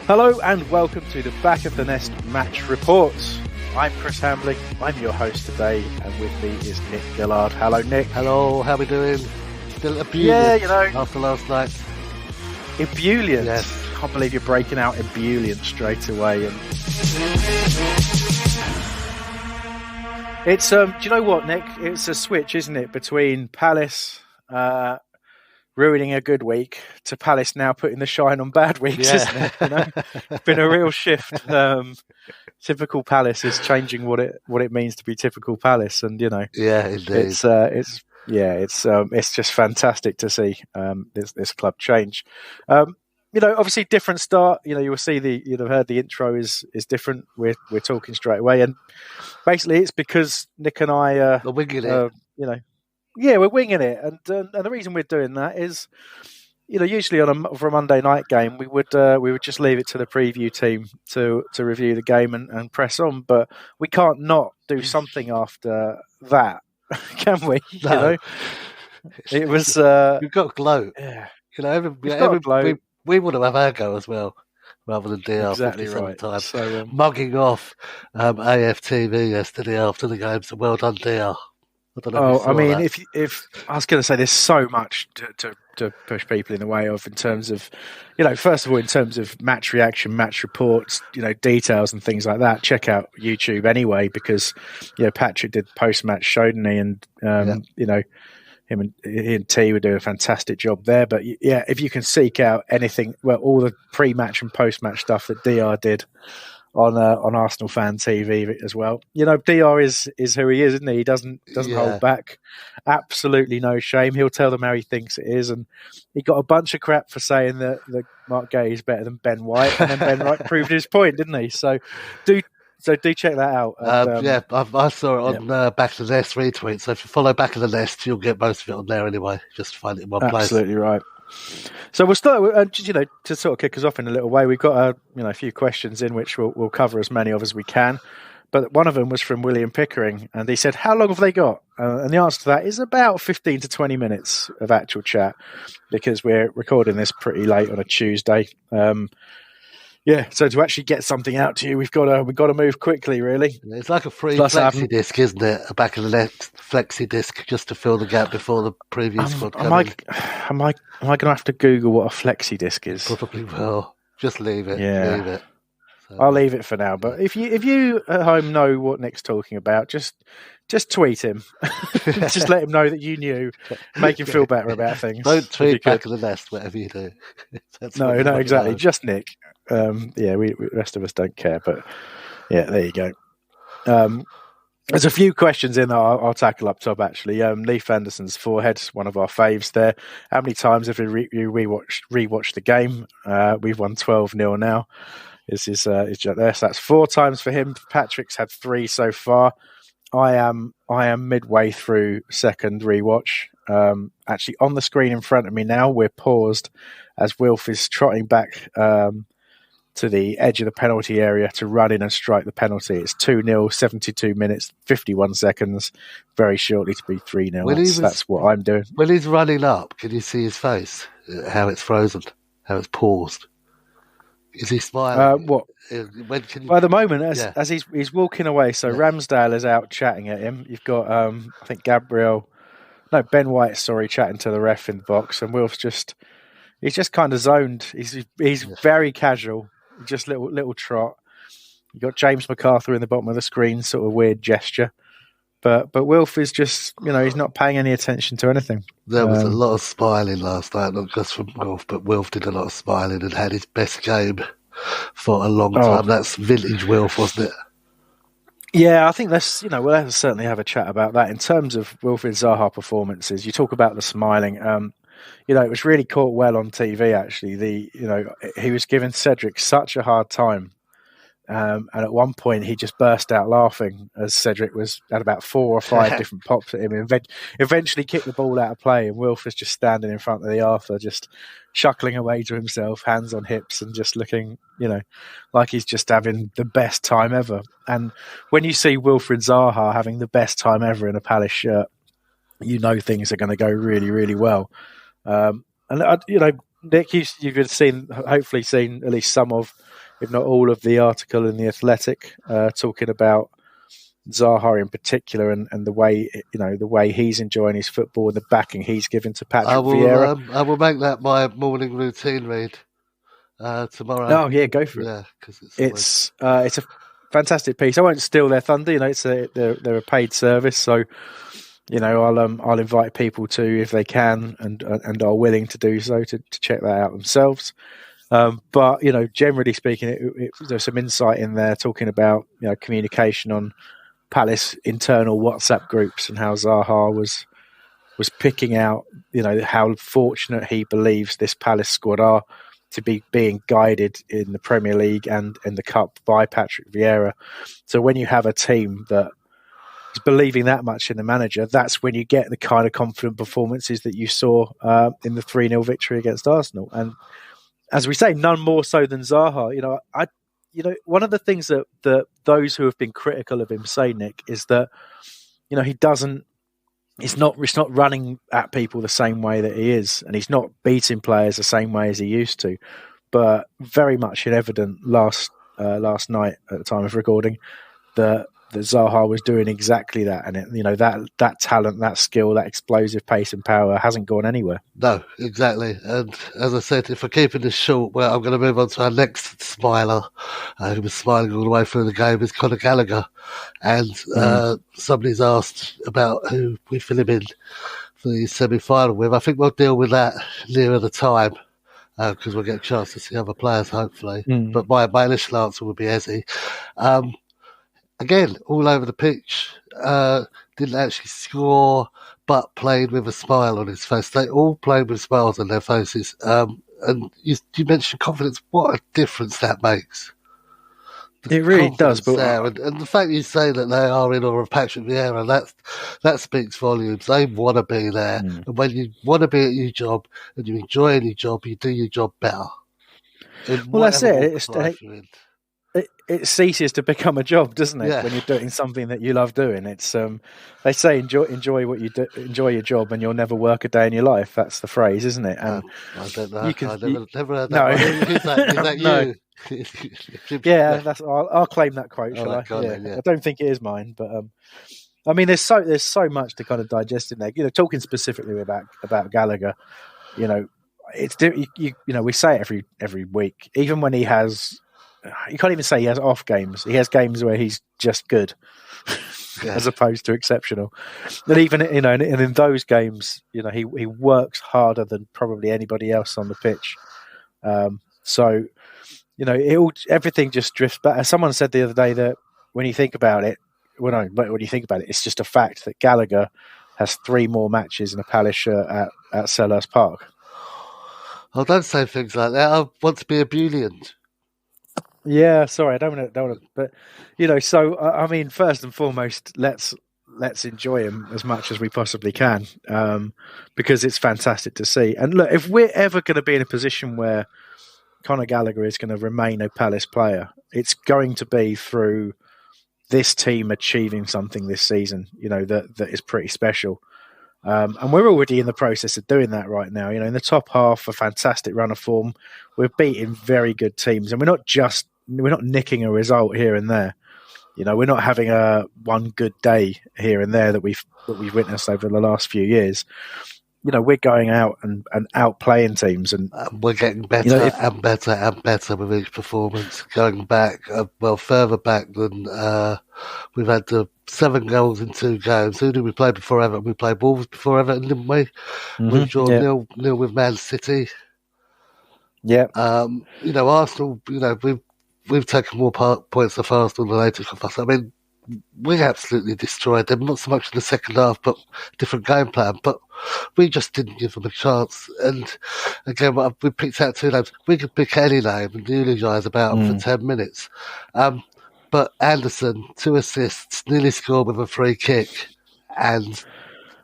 Hello and welcome to the Back of the Nest Match Reports. I'm Chris Hambley, I'm your host today, and with me is Nick Gillard. Hello, Nick. Hello, how we doing? Still ebullient, yeah, you know, after last night. Ebullient? Yes. Can't believe you're breaking out ebullient straight away. And it's, do you know what, Nick? It's a switch, isn't it, between Palace ruining a good week to Palace now putting the shine on bad weeks, isn't it? You know? It's been a real shift. Typical Palace is changing what it means to be typical Palace, and you know, yeah, indeed. It's just fantastic to see this club change. You know, obviously different start. You know, you'll see you'll have heard the intro is different. We're talking straight away, and basically it's because Nick and I are winging it. You know. Yeah, we're winging it, and the reason we're doing that is, you know, usually for a Monday night game, we would just leave it to the preview team to review the game and press on, but we can't not do something after that, can we? No. You know, it was we've got to gloat. Yeah, you know, we want to have our go as well, rather than DR exactly right. Time. So, mugging off AFTV yesterday after the game. So well done, DR. I mean, if I was going to say, there's so much to push people in the way of in terms of, you know, first of all, in terms of match reaction, match reports, you know, details and things like that. Check out YouTube anyway, because, you know, Patrick did post-match show, didn't he? And, you know, he and T were doing a fantastic job there. But yeah, if you can seek out anything, well, all the pre-match and post-match stuff that DR did on Arsenal Fan TV as well. You know, DR is who he is, isn't he? He doesn't hold back. Absolutely no shame. He'll tell them how he thinks it is. And he got a bunch of crap for saying that Mark Gay is better than Ben White, and then Ben White proved his point, didn't he? So do check that out. And, I saw it on Back of the Nest retweet. So if you follow Back of the Nest, you'll get most of it on there anyway. Just find it in one place. Absolutely right. So we'll start with, you know, to sort of kick us off in a little way. We've got a few questions in which we'll cover as many of as we can. But one of them was from William Pickering, and he said, "How long have they got?" And the answer to that is about 15 to 20 minutes of actual chat, because we're recording this pretty late on a Tuesday. So to actually get something out to you, we've got to move quickly, really. It's like a free flexi disc, isn't it? A Back of the Net flexi disc, just to fill the gap before the preview squad come in. Am I going to have to Google what a flexi disc is? Probably will. Just leave it. Yeah. Leave it. So, I'll leave it for now. But if you at home know what Nick's talking about, just tweet him. Just let him know that you knew. Make him feel better about things. Don't tweet Back of the Nest, whatever you do. No, exactly. Just Nick. We rest of us don't care. But yeah, there you go. There's a few questions in that I'll tackle up top, actually. Leif Anderson's forehead, one of our faves there. How many times have you rewatched the game? We've won 12-0 now. Is there? So that's 4 times for him. Patrick's had 3 so far. I am midway through second rewatch. Actually, on the screen in front of me now, we're paused as Wilf is trotting back to the edge of the penalty area to run in and strike the penalty. It's 2-0, 72 minutes, 51 seconds, very shortly to be 3-0. That's what I'm doing. When he's running up, can you see his face? How it's frozen, how it's paused. Is he smiling? What? At the moment, as he's walking away, so Ramsdale is out chatting at him. You've got, I think Ben White, chatting to the ref in the box, and Wilf's he's just kind of zoned. He's very casual, just little trot. You've got James MacArthur in the bottom of the screen, sort of weird gesture. But Wilf is just, he's not paying any attention to anything. There was a lot of smiling last night, not just from Wilf, but Wilf did a lot of smiling and had his best game for a long time. That's vintage Wilf, wasn't it? Yeah, I think we'll certainly have a chat about that. In terms of Wilfried Zaha performances, you talk about the smiling. It was really caught well on TV, actually. He was giving Cedric such a hard time. And at one point, he just burst out laughing as Cedric had about 4 or 5 different pops at him and eventually kicked the ball out of play. And Wilf was just standing in front of the Arthur, just chuckling away to himself, hands on hips, and just looking, like he's just having the best time ever. And when you see Wilfried Zaha having the best time ever in a Palace shirt, things are going to go really, really well. Nick, you've hopefully seen at least some of, if not all of, the article in the Athletic talking about Zaha in particular and the way he's enjoying his football and the backing he's given to Patrick Vieira. I will make that my morning routine read tomorrow. Oh yeah, go for it. Yeah, because it's a fantastic piece. I won't steal their thunder. They're a paid service, so I'll invite people to, if they can and are willing to do so, to check that out themselves. But generally speaking, there's some insight in there talking about communication on Palace internal WhatsApp groups and how Zaha was picking out how fortunate he believes this Palace squad are to be being guided in the Premier League and in the Cup by Patrick Vieira. So when you have a team that is believing that much in the manager, that's when you get the kind of confident performances that you saw in the 3-0 victory against Arsenal. And as we say, none more so than Zaha. One of the things that those who have been critical of him say, Nick, is that he doesn't. It's not running at people the same way that he is, and he's not beating players the same way as he used to. But very much evident last night at the time of recording that Zaha was doing exactly that, and that talent, that skill, that explosive pace and power hasn't gone anywhere. No, exactly. And as I said, if we're keeping this short, well, I'm going to move on to our next smiler, who was smiling all the way through the game, is Conor Gallagher. And somebody's asked about who we fill him in for the semi-final with. I think we'll deal with that nearer the time, because we'll get a chance to see other players, hopefully. But my initial answer would be Eze. Again, all over the pitch, didn't actually score, but played with a smile on his face. They all played with smiles on their faces. And you mentioned confidence. What a difference that makes. It really does. But and the fact you say that they are in awe of Patrick Vieira, that speaks volumes. They want to be there. And when you want to be at your job and you enjoy any job, you do your job better. Well, that's it. It ceases to become a job, doesn't it? Yeah. When you're doing something that you love doing. It's they say enjoy what you do, enjoy your job, and you'll never work a day in your life. That's the phrase, isn't it? And I don't know. I've never heard that. Is that no. you? Yeah, I'll claim that quote. Shall I? Yeah. I don't think it is mine, but I mean, there's so much to kind of digest in there. Talking specifically about Gallagher, it's we say it every week, even when he has. You can't even say he has off games. He has games where he's just good, as opposed to exceptional. And even and in those games, he works harder than probably anybody else on the pitch. So everything just drifts back. As someone said the other day that when you think about it, it's just a fact that Gallagher has 3 more matches in a Palace shirt at Selhurst Park. Oh, don't say things like that. I want to be ebullient. Yeah, sorry, I don't want to, but so I mean, first and foremost, let's enjoy him as much as we possibly can, because it's fantastic to see. And look, if we're ever going to be in a position where Conor Gallagher is going to remain a Palace player, it's going to be through this team achieving something this season, that is pretty special. And we're already in the process of doing that right now. In the top half, a fantastic run of form. We're beating very good teams, and we're not nicking a result here and there. We're not having a one good day here and there that we've witnessed over the last few years. We're going out and outplaying teams, and we're getting better and better and better with each performance. Going back, further back than we've had 7 goals in 2 games. Who did we play before Everton? We played Wolves before Everton, didn't we? We've drawn 0-0 with Man City. Yeah. Arsenal. We've taken more points off Arsenal than they took off us. I mean, we absolutely destroyed them, not so much in the second half, but different game plan. But we just didn't give them a chance. And again, we picked out 2 names. We could pick any name and eulogise about them for 10 minutes. But Anderson, 2 assists, nearly scored with a free kick. And,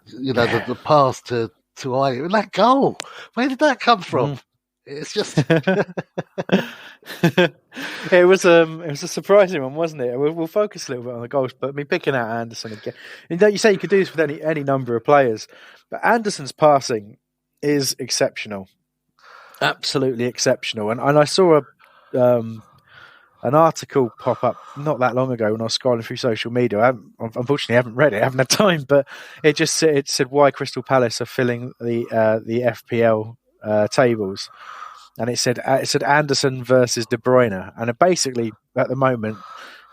the pass to Ayew. And that goal, where did that come from? It's just... It was a surprising one, wasn't it? We'll focus a little bit on the goals, but I mean, picking out Anderson again. You say you could do this with any number of players, but Anderson's passing is exceptional. absolutely exceptional. And I saw an article pop up not that long ago when I was scrolling through social media. Unfortunately, I haven't read it. I haven't had time, but it said why Crystal Palace are filling the FPL tables, and it said Anderson versus De Bruyne, and basically at the moment,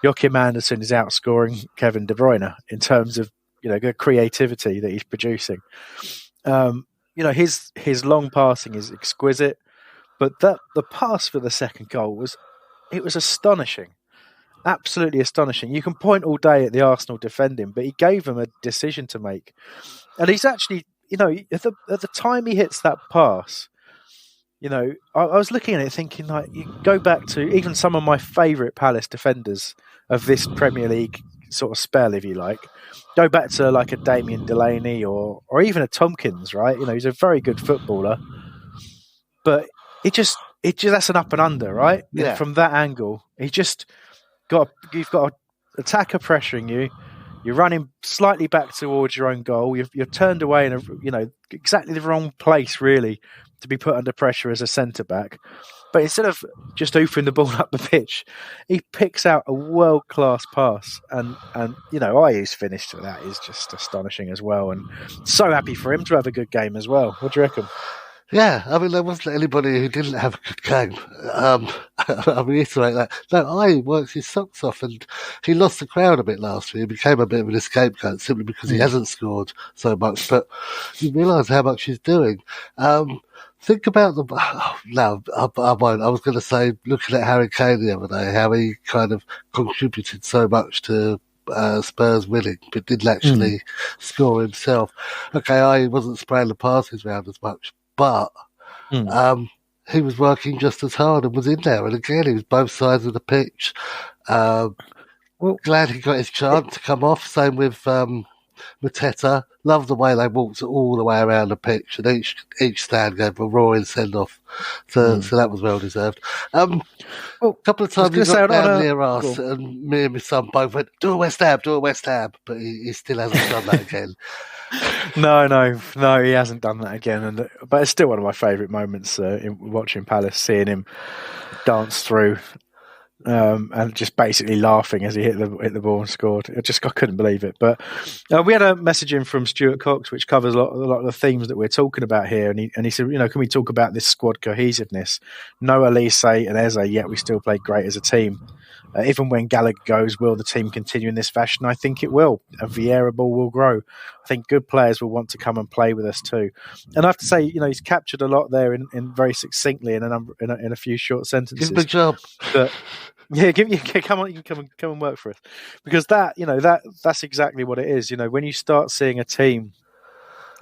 Joachim Anderson is outscoring Kevin De Bruyne in terms of the creativity that he's producing. His long passing is exquisite, but the pass for the second goal was astonishing. Absolutely astonishing. You can point all day at the Arsenal defending, but he gave them a decision to make. And he's actually, at the time he hits that pass, I was looking at it thinking, like, you go back to even some of my favourite Palace defenders of this Premier League sort of spell, if you like. Go back to like a Damien Delaney or even a Tompkins, right? He's a very good footballer, but that's an up and under, right? Yeah. From that angle, you've got an attacker pressuring you. You're running slightly back towards your own goal. You're turned away in exactly the wrong place, really, to be put under pressure as a centre back. But instead of just hoofing the ball up the pitch, he picks out a world class pass, and Ayew's finish to that is just astonishing as well. And so happy for him to have a good game as well. What do you reckon? Yeah, I mean, there wasn't anybody who didn't have a good game. I reiterate that. No, I worked his socks off, and he lost the crowd a bit last year. He became a bit of an scapegoat simply because he hasn't scored so much. But you realise how much he's doing. Think about the... No, I won't. I was going to say, looking at Harry Kane the other day, how he kind of contributed so much to Spurs winning, but didn't actually score himself. Okay, I wasn't spraying the passes round as much, but he was working just as hard and was in there. And again, he was both sides of the pitch. Glad he got his chance to come off. Same with Mateta. Love the way they walked all the way around the pitch, and each stand gave a roaring send-off. So that was well deserved. A couple of times he got down near us, and me and my son both went, do a West Ham, but he still hasn't done that again. No, he hasn't done that again. But it's still one of my favourite moments in watching Palace, seeing him dance through and just basically laughing as he hit the ball and scored. I couldn't believe it. But we had a message in from Stuart Cox, which covers a lot of the themes that we're talking about here. And he said, can we talk about this squad cohesiveness? No Elise and Eze, yet we still play great as a team. Even when Gallagher goes, will the team continue in this fashion? I think it will. And Vieira ball will grow. I think good players will want to come and play with us too. And I have to say, he's captured a lot there in very succinctly in a few short sentences. Good job. But yeah, come on, you can come and work for us, because that's exactly what it is. When you start seeing a team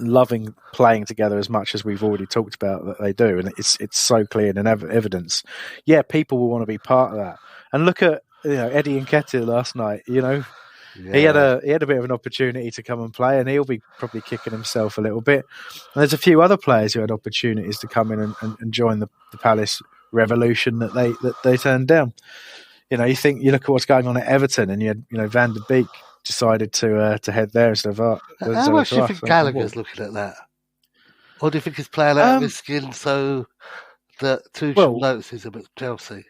loving playing together as much as we've already talked about that they do, and it's so clear and evidence. Yeah, people will want to be part of that. And look at Eddie Nketiah last night. He had a bit of an opportunity to come and play, and he'll be probably kicking himself a little bit. And there's a few other players who had opportunities to come in and join the Palace revolution that they turned down. You look at what's going on at Everton, and you had Van der Beek decided to head there instead of Art. How much do you think Gallagher's looking at that? Or do you think he's playing out of his skin so that Tuchel notices him at Chelsea?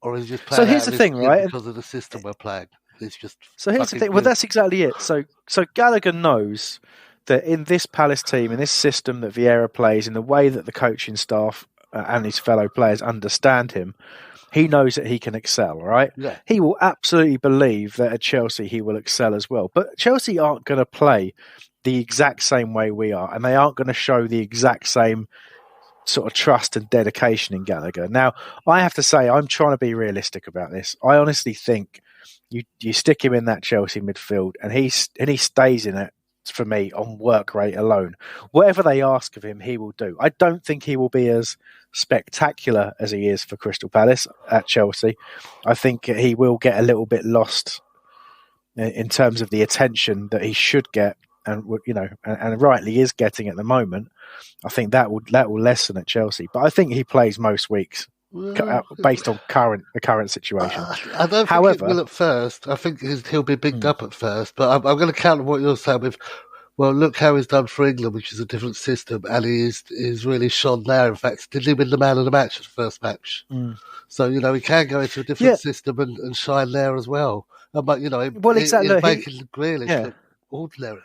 Or is he just playing here's the thing, right? Because of the system we're playing? Here's the thing. Well, that's exactly it. So Gallagher knows that in this Palace team, in this system that Vieira plays, in the way that the coaching staff and his fellow players understand him, he knows that he can excel, right? Yeah. He will absolutely believe that at Chelsea he will excel as well. But Chelsea aren't going to play the exact same way we are, and they aren't going to show the exact same sort of trust and dedication in Gallagher. Now, I have to say, I'm trying to be realistic about this. I honestly think you stick him in that Chelsea midfield, and he stays in it, for me, on work rate alone. Whatever they ask of him, he will do. I don't think he will be as spectacular as he is for Crystal Palace at Chelsea. I think he will get a little bit lost in terms of the attention that he should get, and rightly is getting at the moment. I think that will lessen at Chelsea, but I think he plays most weeks based on the current situation. I don't think it will at first. I think he'll be bigged up at first, but I'm going to counter what you're saying with, Well, look how he's done for England, which is a different system, and he's really shone there. In fact, didn't he win the man of the match at the first match? So, he can go into a different system and shine there as well. But, exactly. He's making Grealish look ordinary.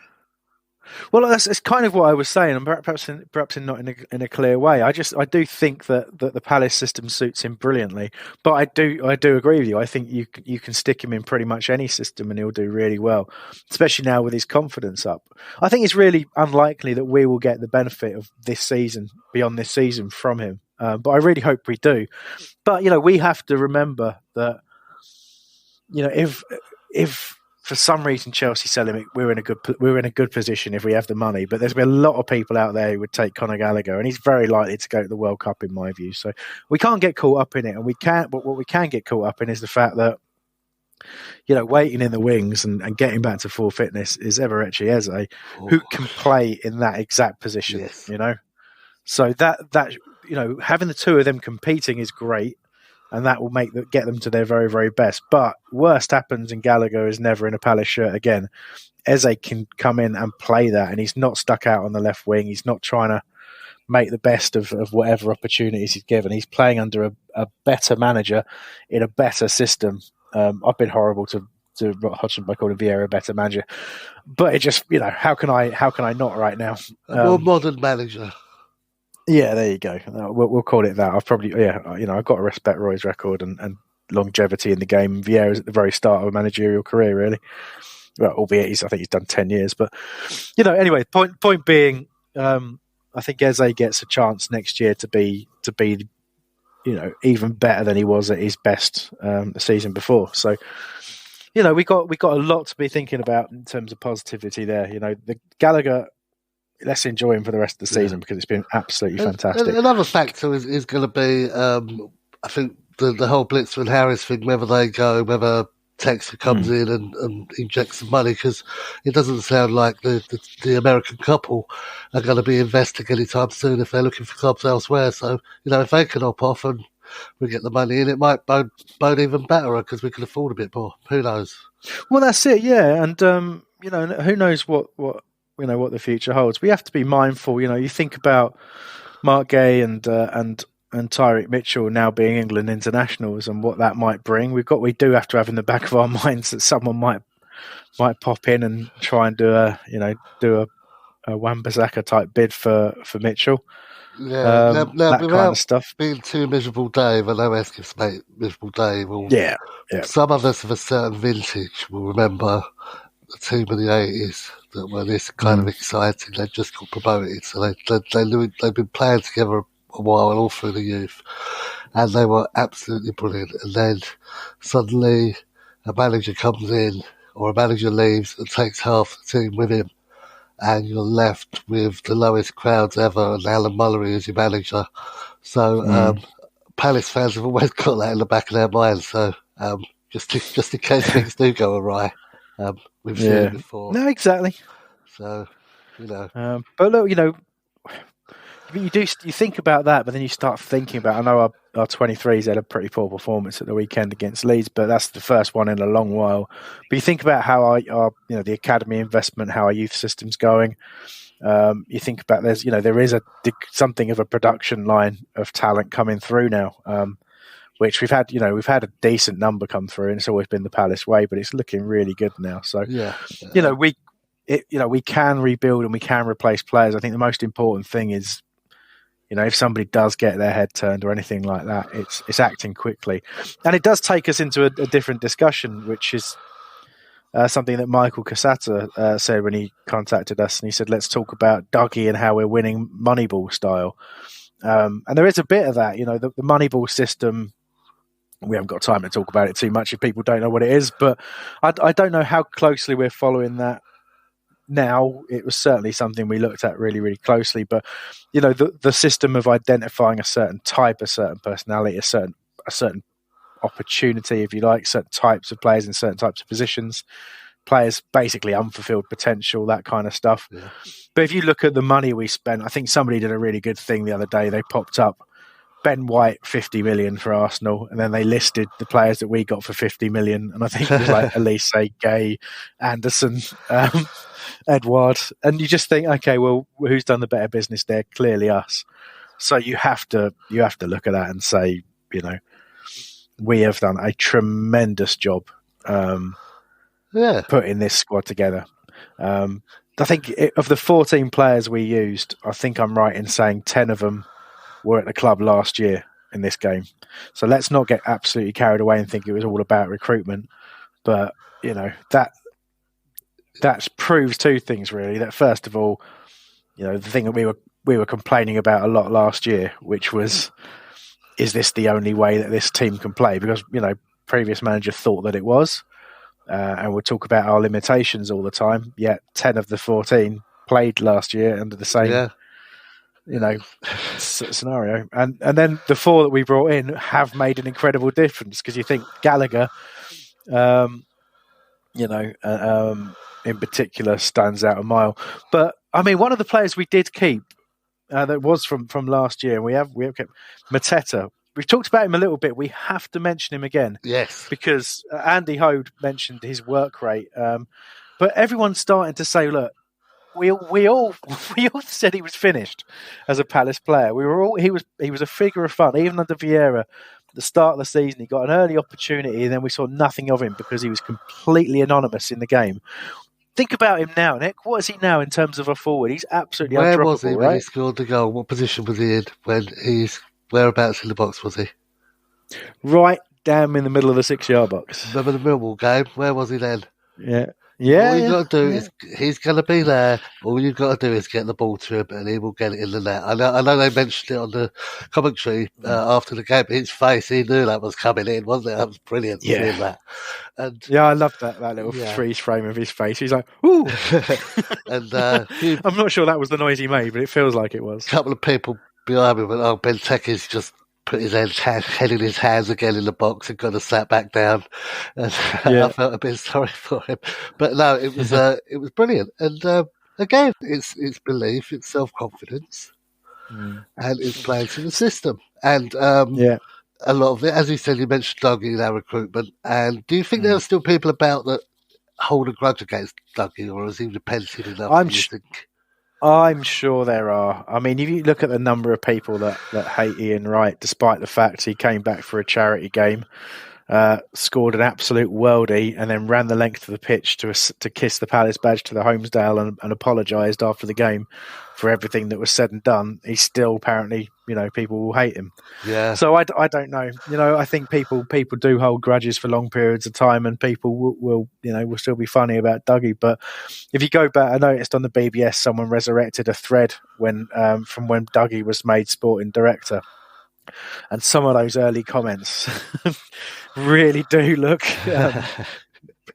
Well, that's kind of what I was saying, and perhaps not in a clear way. I do think that the Palace system suits him brilliantly, but I do agree with you. I think you can stick him in pretty much any system and he'll do really well, especially now with his confidence up. I think it's really unlikely that we will get the benefit of this season beyond this season from him, but I really hope we do. But we have to remember that if for some reason Chelsea sell him, we're in a good position if we have the money. But there's been a lot of people out there who would take Conor Gallagher, and he's very likely to go to the World Cup in my view. So we can't get caught up in it, and we can't. But what we can get caught up in is the fact that waiting in the wings and getting back to full fitness is Eberechi Eze, who can play in that exact position. Yes. So that having the two of them competing is great. And that will get them to their very, very best. But worst happens and Gallagher is never in a Palace shirt again. Eze can come in and play that, and he's not stuck out on the left wing. He's not trying to make the best of whatever opportunities he's given. He's playing under a better manager in a better system. I've been horrible to Hodgson by calling Vieira a better manager, but it just how can I not right now? A more modern manager. Yeah, there you go. We'll call it that. I've probably, I've got to respect Roy's record and longevity in the game. Vieira's at the very start of a managerial career, really. Well, albeit I think he's done 10 years. But, anyway, point being, I think Eze gets a chance next year to be even better than he was at his best the season before. So, we got a lot to be thinking about in terms of positivity there. The Gallagher, let's enjoy him for the rest of the season because it's been absolutely fantastic. Another factor is going to be, I think, the whole Blitzer and Harris thing, whether they go, whether Textor comes in and injects some money, because it doesn't sound like the American couple are going to be investing anytime soon if they're looking for clubs elsewhere. So, if they can hop off and we get the money in, it might bode even better because we can afford a bit more. Who knows? Well, that's it, yeah. And, who knows what the future holds. We have to be mindful. You think about Mark Gay and Tyreek Mitchell now being England internationals and what that might bring. We do have to have in the back of our minds that someone might pop in and try and do a Wan-Bissaka type bid for Mitchell. Yeah, that kind of stuff. Being too miserable, Dave. I know Eskim's mate, miserable Dave. Yeah. Some of us of a certain vintage will remember the team of the 80s that were this kind of exciting. They just got promoted, so they've been playing together a while and all through the youth, and they were absolutely brilliant. And then suddenly a manager comes in or a manager leaves and takes half the team with him, and you're left with the lowest crowds ever and Alan Mullery as your manager. So Palace fans have always got that in the back of their minds. So just in case things do go awry. We've seen it before. No, exactly. So, but look, you think about that, but then you start thinking about. I know our 23s had a pretty poor performance at the weekend against Leeds, but that's the first one in a long while. But you think about how our the academy investment, how our youth system's going. You think about there is something of a production line of talent coming through now. Which we've had a decent number come through, and it's always been the Palace way, but it's looking really good now. So, we can rebuild and we can replace players. I think the most important thing is, if somebody does get their head turned or anything like that, it's acting quickly, and it does take us into a different discussion, which is something that Michael Casata said when he contacted us, and he said, "Let's talk about Dougie and how we're winning Moneyball style." And there is a bit of that, the Moneyball system. We haven't got time to talk about it too much if people don't know what it is, but I don't know how closely we're following that now. It was certainly something we looked at really, really closely, but the system of identifying a certain type, a certain personality, a certain opportunity, if you like, certain types of players in certain types of positions, players basically unfulfilled potential, that kind of stuff. But if you look at the money we spent, I think somebody did a really good thing the other day. They popped up Ben White 50 million for Arsenal, and then they listed the players that we got for 50 million, and I think it was like Elise, Gay, Anderson, Edward, and you just think, okay, well, who's done the better business there? Clearly us. So you have to look at that and say, we have done a tremendous job putting this squad together. I think of the 14 players we used, I think I'm right in saying 10 of them were at the club last year in this game. So let's not get absolutely carried away and think it was all about recruitment. But, that proves two things, really. That first of all, the thing that we were complaining about a lot last year, which was, is this the only way that this team can play? Because, previous manager thought that it was. And we'll talk about our limitations all the time. Yet 10 of the 14 played last year under the same, scenario. And then the 4 that we brought in have made an incredible difference, because you think Gallagher, in particular stands out a mile. But I mean, one of the players we did keep that was from last year, and we have kept Mateta. We've talked about him a little bit. We have to mention him again. Yes. Because Andy Hode mentioned his work rate. But everyone's starting to say, look, we all said he was finished as a Palace player. He was a figure of fun, even under Vieira. At the start of the season, he got an early opportunity, and then we saw nothing of him because he was completely anonymous in the game. Think about him now, Nick. What is he now in terms of a forward? He's absolutely undroppable, Where was he when right? he scored the goal? What position was he in when whereabouts in the box was he? Right down in the middle of the 6-yard box. Remember the Millwall game? Where was he then? Yeah. All you've got to do is, he's going to be there. All you've got to do is get the ball to him, and he will get it in the net. I know they mentioned it on the commentary after the game. His face, he knew that was coming in, wasn't it? That was brilliant seeing that. And I loved that little freeze frame of his face. He's like, ooh. And I'm not sure that was the noise he made, but it feels like it was. A couple of people behind me went, Ben Teke's just put his head in his hands again in the box and kind of sat back down. And I felt a bit sorry for him. But no, it was brilliant. And again, it's belief, it's self-confidence, and it's playing to the system. And a lot of it, as you said, you mentioned Dougie in our recruitment. And do you think there are still people about that hold a grudge against Dougie, or is he repented enough? I'm sure there are. I mean, if you look at the number of people that hate Ian Wright, despite the fact he came back for a charity game, scored an absolute worldie, and then ran the length of the pitch to kiss the Palace badge to the Holmesdale and apologised after the game for everything that was said and done, he's still apparently, people will hate him. Yeah. So I don't know. I think people do hold grudges for long periods of time, and people will still be funny about Dougie. But if you go back, I noticed on the BBS someone resurrected a thread from when Dougie was made sporting director. And some of those early comments really do look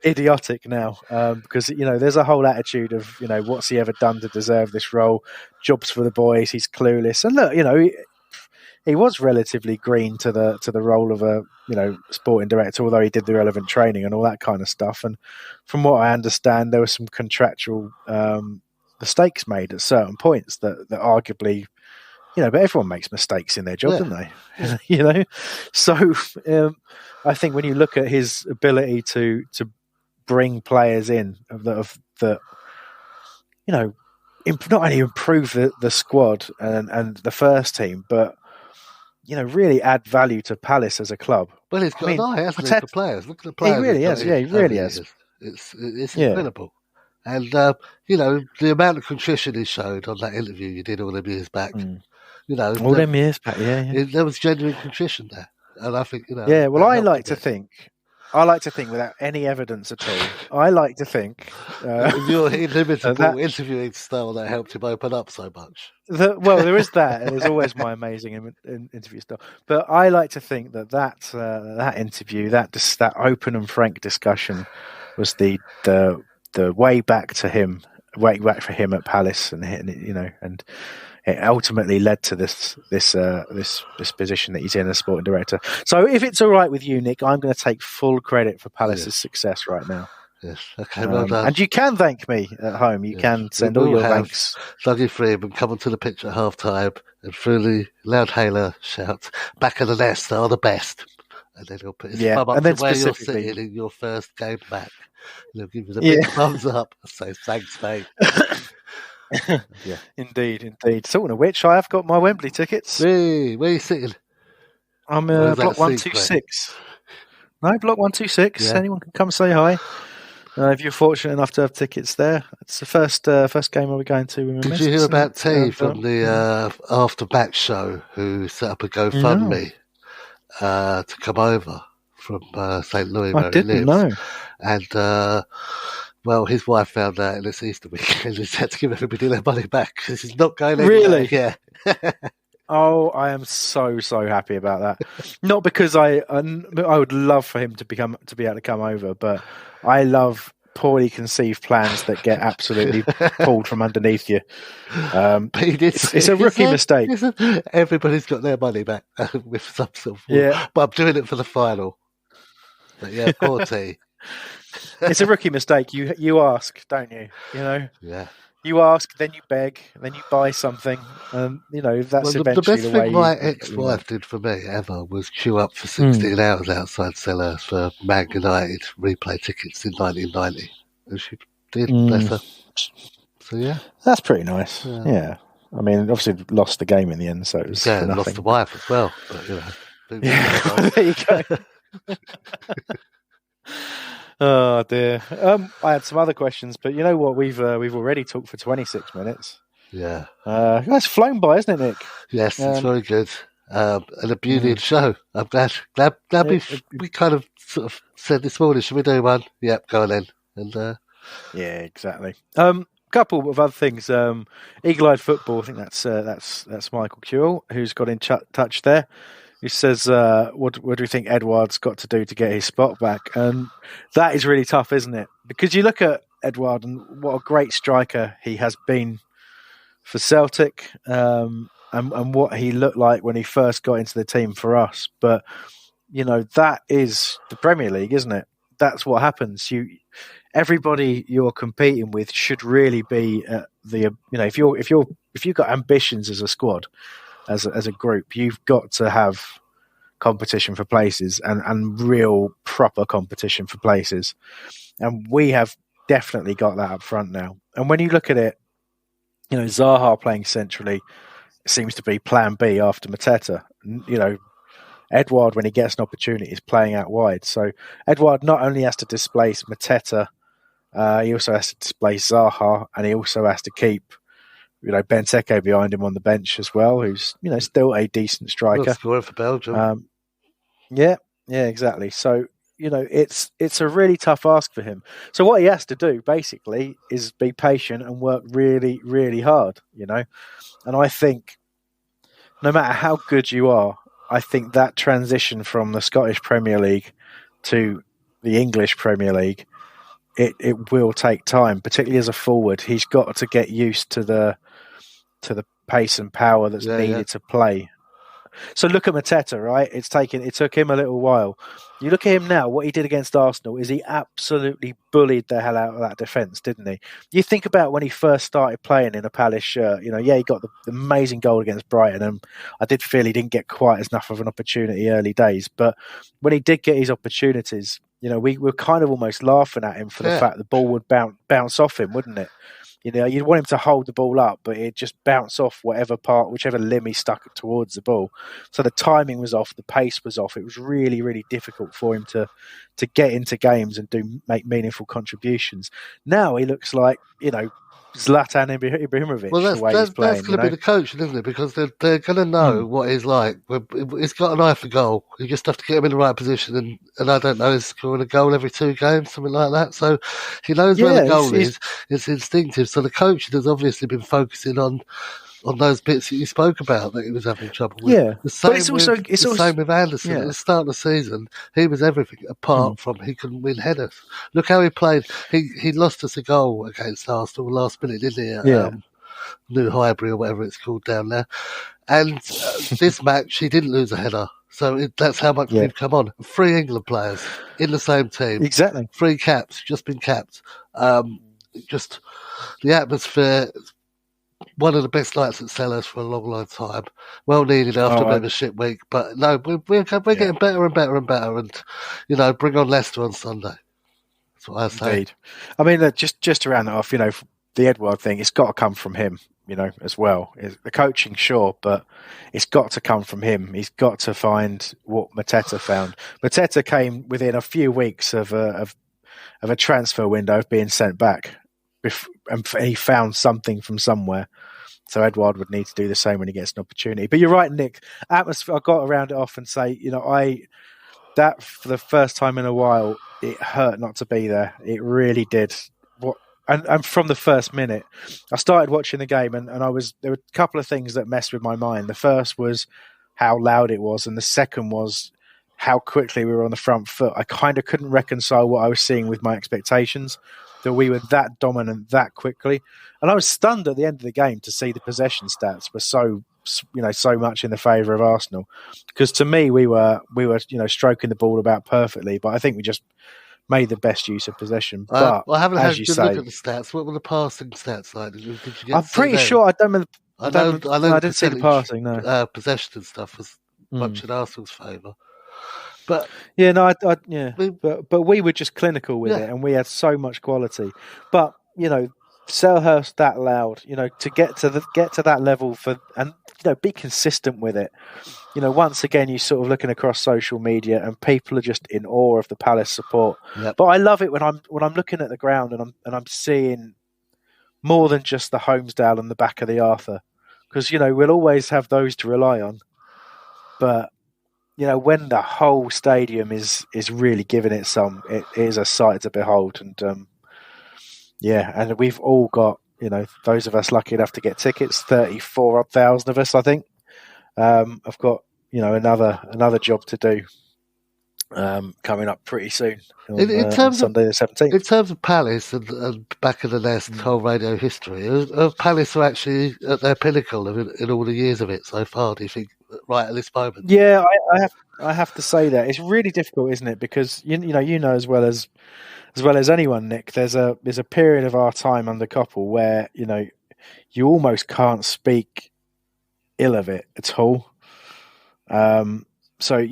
idiotic now, because there's a whole attitude of what's he ever done to deserve this role? Jobs for the boys. He's clueless. And look, he was relatively green to the role of a sporting director, although he did the relevant training and all that kind of stuff. And from what I understand, there were some contractual mistakes made at certain points that arguably. But everyone makes mistakes in their job, don't they? So I think when you look at his ability to bring players in that not only improve the squad and the first team, but really add value to Palace as a club. Well, he's got an eye, hasn't he, for players? Look at the players. He really has. Yeah, he really has. It's incredible. And the amount of contrition he showed on that interview you did all them years back. All them years back, there was genuine contrition there, and I think Yeah, well, I like to think without any evidence at all. I like to think your inimitable interviewing style that helped him open up so much. There is that, and there's always my amazing interview style. But I like to think that interview, that open and frank discussion, was the way back for him at Palace, and it ultimately led to this position that he's in as sporting director. So if it's all right with you, Nick, I'm going to take full credit for Palace's success right now. Yes. Okay, well done. And you can thank me at home. You can send all your thanks. Dougie Freeman come onto the pitch at half time and through the loud hailer shout, "Back of the nest are the best." And then he'll put his thumb up to where you're sitting in your first game back. And he'll give you the big thumbs up and say, "Thanks, mate." Yeah. Indeed. Talking of which, I have got my Wembley tickets. Hey, where are you sitting? I'm block 126. No, block 126. Yeah. Anyone can come say hi. If you're fortunate enough to have tickets there, it's the first game I'll be going to. Did you hear about T from the after match show who set up a GoFundMe to come over from St. Louis where he lives? I didn't know. And well, his wife found out in this Easter weekend and he's had to give everybody their money back because he's not going anywhere. Really? Yeah. Oh, I am so happy about that. Not because I would love for him to be able to come over, but I love poorly conceived plans that get absolutely pulled from underneath you. It's a rookie mistake. Everybody's got their money back with some sort of but I'm doing it for the final. But yeah, poor T. It's a rookie mistake. You ask, don't you? You know. Yeah. You ask, then you beg, then you buy something, and that's eventually the way. The best thing my ex-wife did for me ever was queue up for 16 hours outside Selhurst for Man United replay tickets in 1990, and she did. Bless her. So yeah, that's pretty nice. Yeah. I mean, obviously lost the game in the end, so it was for nothing. Lost the wife as well. But, there you go. Oh dear. I had some other questions, but you know what? We've already talked for 26 minutes. Yeah. That's flown by, isn't it, Nick? Yes, it's very good. And a beauty of the show. I'm glad we kind of sort of said this morning, should we do one? Yep, go on then. And yeah, exactly. Couple of other things. Eagle-eyed football. I think that's Michael Kewell who's got in touch there. He says, what do you think Edouard's got to do to get his spot back? And that is really tough, isn't it? Because you look at Edouard and what a great striker he has been for Celtic and what he looked like when he first got into the team for us. But, that is the Premier League, isn't it? That's what happens. Everybody you're competing with should really be if you've got ambitions as a squad, as a group, you've got to have competition for places and real proper competition for places. And we have definitely got that up front now. And when you look at it, Zaha playing centrally seems to be plan B after Mateta. Edouard, when he gets an opportunity, is playing out wide. So Edouard not only has to displace Mateta, he also has to displace Zaha, and he also has to keep Benteke behind him on the bench as well, who's still a decent striker. Scoring for Belgium. Yeah, exactly. So it's a really tough ask for him. So what he has to do basically is be patient and work really, really hard. And I think no matter how good you are, I think that transition from the Scottish Premier League to the English Premier League, it will take time, particularly as a forward. He's got to get used to the pace and power that's needed to play. So look at Mateta, right? It took him a little while. You look at him now, what he did against Arsenal is he absolutely bullied the hell out of that defence, didn't he? You think about when he first started playing in a Palace shirt, he got the amazing goal against Brighton, and I did feel he didn't get quite as enough of an opportunity early days. But when he did get his opportunities, we were kind of almost laughing at him for the fact the ball would bounce off him, wouldn't it? You'd want him to hold the ball up, but it'd just bounce off whichever limb he stuck towards the ball. So the timing was off, the pace was off. It was really, really difficult for him to get into games and make meaningful contributions. Now he looks like, Zlatan Ibrahimovic. Well, the way he's playing, that's going to be the coach, isn't it? Because they're going to know what he's like. He's got an eye for goal. You just have to get him in the right position. And I don't know, he's scoring a goal every 2 games, something like that. So he knows where the goal is. It's instinctive. So the coach has obviously been focusing on those bits that you spoke about that he was having trouble with. Yeah, the same with Anderson. At the start of the season, he was everything apart from he couldn't win headers. Look how he played. He lost us a goal against Arsenal last minute, didn't he? New Highbury or whatever it's called down there. And this match, he didn't lose a header. So that's how much we've come on. 3 England players in the same team. Exactly. 3 caps, just been capped. Just the atmosphere, one of the best nights at Selhurst for a long, long time. Well needed after a bit of a shit week. But no, we're getting better and better and better. And, bring on Leicester on Sunday. That's what I say. Indeed. I mean, just to round that off, the Edouard thing, it's got to come from him, as well. The coaching, sure, but it's got to come from him. He's got to find what Mateta found. Mateta came within a few weeks of a transfer window of being sent back, and he found something from somewhere. So Edouard would need to do the same when he gets an opportunity. But you're right, Nick. Atmosphere, I got to round it off and say, that for the first time in a while, it hurt not to be there. It really did. And from the first minute, I started watching the game, and there were a couple of things that messed with my mind. The first was how loud it was, and the second was how quickly we were on the front foot. I kind of couldn't reconcile what I was seeing with my expectations, that we were that dominant that quickly. And I was stunned at the end of the game to see the possession stats were so much in the favour of Arsenal. Because to me, we were stroking the ball about perfectly, but I think we just made the best use of possession. But I haven't had a good look at the stats. What were the passing stats like? Did you get I'm pretty sure I don't remember. I didn't see the passing. No, possession and stuff was much in Arsenal's favour. But but we were just clinical with it, and we had so much quality. But Selhurst that loud, to get to that level and be consistent with it. Once again, you're sort of looking across social media, and people are just in awe of the Palace support. Yep. But I love it when I'm looking at the ground and I'm seeing more than just the Holmesdale and the back of the Arthur, because we'll always have those to rely on. But when the whole stadium is really giving it some, it is a sight to behold. And and we've all got, those of us lucky enough to get tickets, 34,000 of us, I think. I've got, another job to do coming up pretty soon on Sunday the 17th. In terms of Palace and back of the nest whole radio history, Palace are actually at their pinnacle in all the years of it so far, do you think, right at this moment? Yeah, I have to say that. It's really difficult, isn't it? Because, as well as anyone, Nick, there's a period of our time under Koppel where, you almost can't speak ill of it at all. So,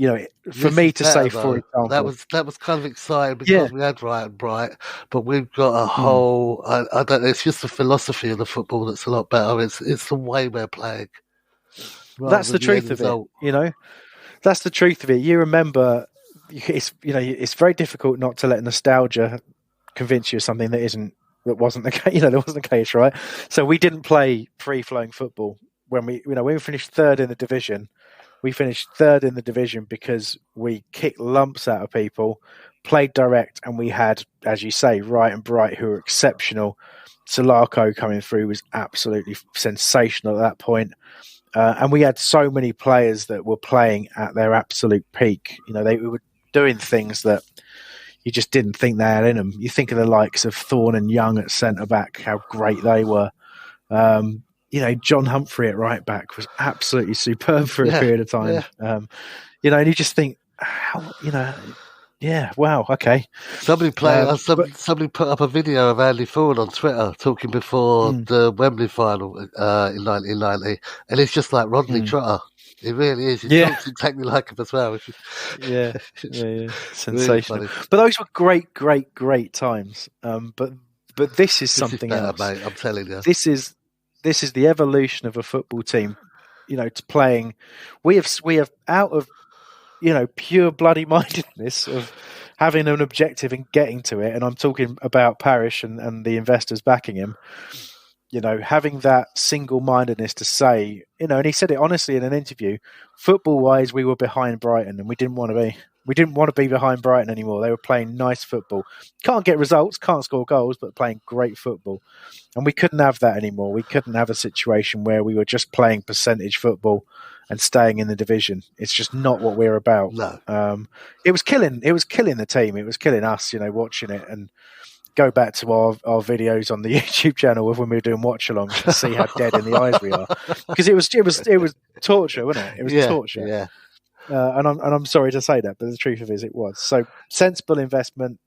for me to say, for example, that was kind of exciting because we had Wright and Bright, but we've got a whole. I don't know. It's just the philosophy of the football that's a lot better. It's the way we're playing. That's the truth of it. That's the truth of it. You remember, it's very difficult not to let nostalgia convince you of something that wasn't the case. That wasn't the case, right? So we didn't play free-flowing football when we finished third in the division. We finished third in the division because we kicked lumps out of people, played direct, and we had, as you say, Wright and Bright, who were exceptional. Solarco coming through was absolutely sensational at that point. And we had so many players that were playing at their absolute peak. They were doing things that you just didn't think they had in them. You think of the likes of Thorne and Young at centre-back, how great they were. John Humphrey at right back was absolutely superb for a period of time. Yeah. And you just think, wow, okay. Somebody put up a video of Andy Thorne on Twitter talking before the Wembley final in 1990, and it's just like Rodney Trotter. It really is. He talks exactly like him as well. Yeah. Sensational. Really, but those were great, great, great times. But this is something better, else, mate, I'm telling you. This is the evolution of a football team, to playing. We have out of, pure bloody mindedness of having an objective and getting to it. And I'm talking about Parish and the investors backing him, having that single mindedness to say, and he said it honestly in an interview, football wise, we were behind Brighton and we didn't want to be. We didn't want to be behind Brighton anymore. They were playing nice football. Can't get results, can't score goals, but playing great football. And we couldn't have that anymore. We couldn't have a situation where we were just playing percentage football and staying in the division. It's just not what we're about. No. It was killing the team. It was killing us, watching it and go back to our videos on the YouTube channel of when we were doing watch-alongs to see how dead in the eyes we are, because it was torture, wasn't it? It was torture. Yeah. And I'm sorry to say that, but the truth of it is it was. So sensible investment,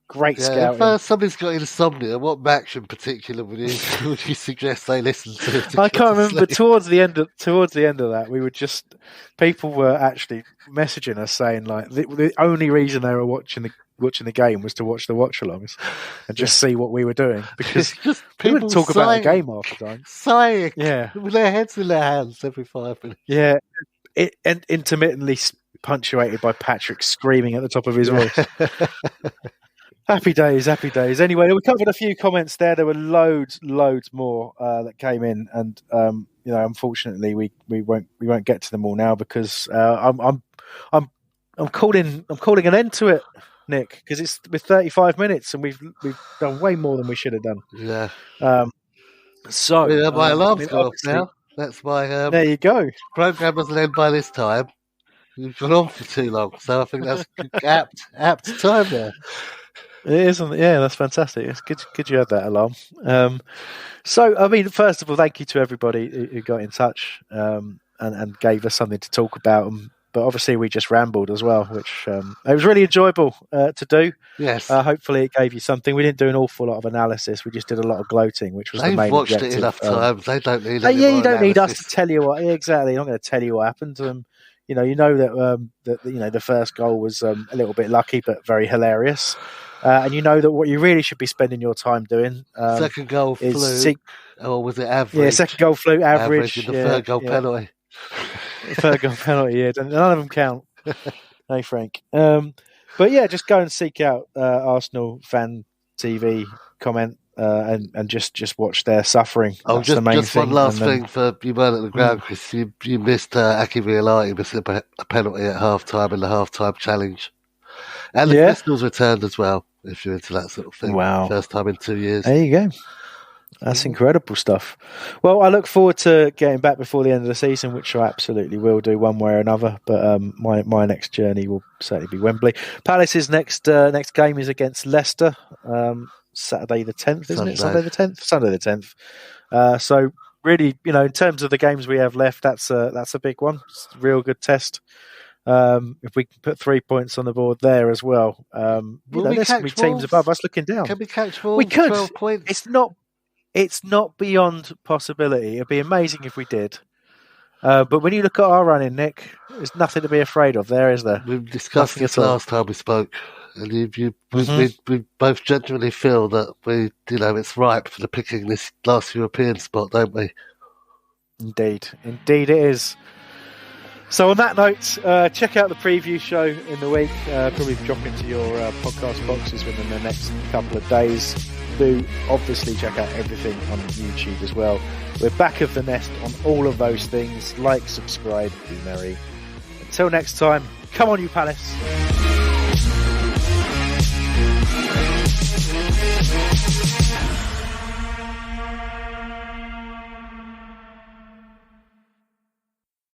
great scouting. If somebody's got insomnia, what match in particular would you suggest they listen to I can't remember, but towards the end of that, people were actually messaging us saying like the only reason they were watching the game was to watch the watch-alongs and just see what we were doing, because we wouldn't talk about the game half the time. Sighing, with their heads in their hands every 5 minutes. Yeah, and intermittently punctuated by Patrick screaming at the top of his voice. Happy days. Anyway, we covered a few comments there. There were loads more that came in, and unfortunately, we won't get to them all now, because I'm calling an end to it, Nick, because we're 35 minutes and we've done way more than we should have done. Yeah. My alarm's gone off now. That's my. There you go. Program doesn't end by this time. You've gone on for too long, so I think that's apt time there. It isn't. Yeah, that's fantastic. It's good you had that alarm. So, I mean, first of all, thank you to everybody who got in touch and gave us something to talk about. But obviously, we just rambled as well, which it was really enjoyable to do. Yes. Hopefully, it gave you something. We didn't do an awful lot of analysis. We just did a lot of gloating, which was the main objective. They've watched it enough times. They don't need you don't need us to tell you what. Exactly. I'm not going to tell you what happened to them. You know that the first goal was a little bit lucky, but very hilarious. And you know that what you really should be spending your time doing. Second goal flew. Or was it average? Yeah, second goal flew, average. And the third goal penalty. Third goal penalty, yeah. None of them count. Hey, Frank. But yeah, just go and seek out Arsenal Fan TV comment and just watch their suffering. That's the main thing. One last thing for you weren't at the ground, Chris. You missed Aki Violati missed a penalty at half-time in the half-time challenge. And the Pistols returned as well, if you're into that sort of thing. Wow. First time in 2 years. There you go. That's incredible stuff. Well, I look forward to getting back before the end of the season, which I absolutely will do one way or another. But my next journey will certainly be Wembley. Palace's next game is against Leicester, Saturday the 10th, isn't it? Sunday the 10th? Sunday the 10th. So really, in terms of the games we have left, that's a big one. It's a real good test. If we can put 3 points on the board there as well, there's going to be teams above us looking down. Can we catch Wolves? We could. 12 points? It's not beyond possibility. It'd be amazing if we did. But when you look at our running, Nick, there's nothing to be afraid of there, is there? We've discussed this last time we spoke, and we both genuinely feel that it's ripe for the picking this last European spot, don't we? Indeed it is. So on that note, check out the preview show in the week. Probably drop into your podcast boxes within the next couple of days. Do obviously check out everything on YouTube as well. We're back of the nest on all of those things. Like, subscribe, be merry. Until next time, come on you Palace.